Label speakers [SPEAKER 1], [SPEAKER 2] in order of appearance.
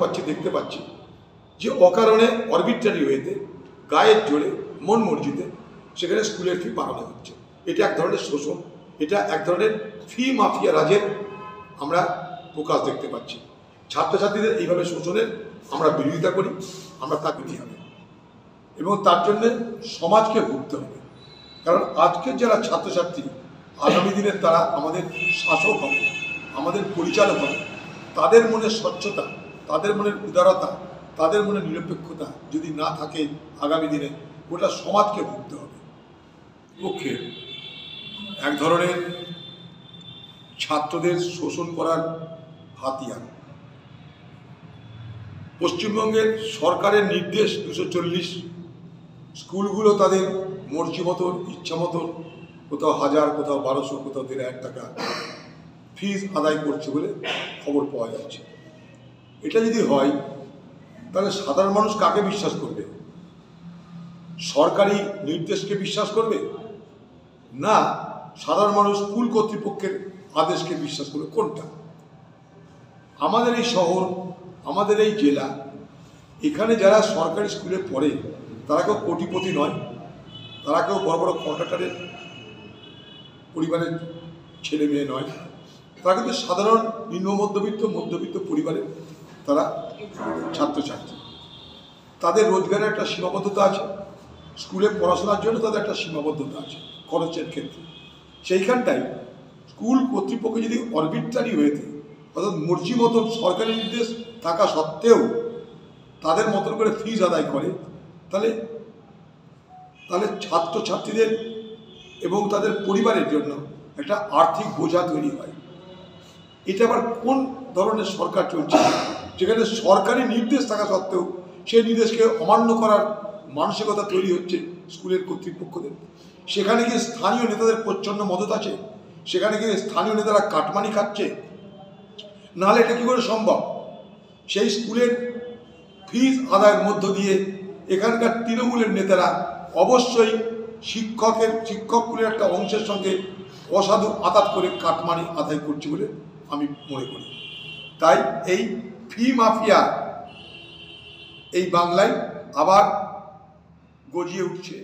[SPEAKER 1] পাচ্ছি, দেখতে পাচ্ছি যে অকারণে অরবিট্রারি ওয়েতে গায়ের জোরে মন মর্জিতে সেখানে স্কুলের ফি বাড়ানো হচ্ছে। এটা এক ধরনের শোষণ, এটা এক ধরনের ফি মাফিয়া রাজের আমরা প্রকাশ দেখতে পাচ্ছি। ছাত্রছাত্রীদের এইভাবে শোষণের আমরা বিরোধিতা করি, আমরা তা বিধি হবে এবং তার জন্যে সমাজকে ভুগতে হবে। কারণ আজকের যারা ছাত্রছাত্রী আগামী দিনে তারা আমাদের শাসক হবে, আমাদের পরিচালক হবে। তাদের মনে স্বচ্ছতা, তাদের মনের উদারতা, তাদের মনে নিরপেক্ষতা যদি না থাকে আগামী দিনে গোটা সমাজকে ভুগতে হবে। পক্ষে এক ধরনের ছাত্রদের শোষণ করার হাতিয়ার পশ্চিমবঙ্গের সরকারের নির্দেশ 240, স্কুলগুলো তাদের মর্জি মতন ইচ্ছা মতন কোথাও 1000, কোথাও 1200, কোথাও 1500 টাকা ফিজ আদায় করছে বলে খবর পাওয়া যাচ্ছে। এটা যদি হয় তাহলে সাধারণ মানুষ কাকে বিশ্বাস করবে? সরকারি নির্দেশকে বিশ্বাস করবে না সাধারণ মানুষ স্কুল কর্তৃপক্ষের আদেশকে বিশ্বাস করবে? কোনটা? আমাদের এই শহর, আমাদের এই জেলা, এখানে যারা সরকারি স্কুলে পড়ে তারা কেউ কোটিপতি নয়, তারা কেউ বড় বড় কন্ট্রাক্টরের পরিবারের ছেলে মেয়ে নয়, তারা কিন্তু সাধারণ নিম্ন মধ্যবিত্ত পরিবারের তারা ছাত্রছাত্রী। তাদের রোজগারের একটা সীমাবদ্ধতা আছে, স্কুলে পড়াশোনার জন্য তাদের একটা সীমাবদ্ধতা আছে খরচের ক্ষেত্রে। সেইখানটাই স্কুল কর্তৃপক্ষ যদি অরবিট্রারি হয়ে থাকে, অর্থাৎ মর্জি মতন সরকারি নির্দেশ থাকা সত্ত্বেও তাদের মতন করে ফিজ আদায় করে, তাহলে ছাত্রছাত্রীদের এবং তাদের পরিবারের জন্য একটা আর্থিক বোঝা তৈরি হয়। এটা আবার কোন ধরনের সরকার চলছে যেখানে সরকারি নির্দেশ থাকা সত্ত্বেও সেই নির্দেশকে অমান্য করার মানসিকতা তৈরি হচ্ছে স্কুলের কর্তৃপক্ষদের? সেখানে গিয়ে স্থানীয় নেতাদের প্রচণ্ড মদত আছে, সেখানে গিয়ে স্থানীয় নেতারা কাটমানি খাচ্ছে, নাহলে এটা কী করে সম্ভব? সেই স্কুলের ফিজ আদায়ের মধ্য দিয়ে এখানকার তৃণমূলের নেতারা অবশ্যই শিক্ষকগুলির একটা অংশের সঙ্গে অসাধু আতাত করে কাটমানি আদায় করছে বলে আমি মনে করি। তাই এই ফি মাফিয়া এই বাংলায় আবার গজিয়ে উঠছে।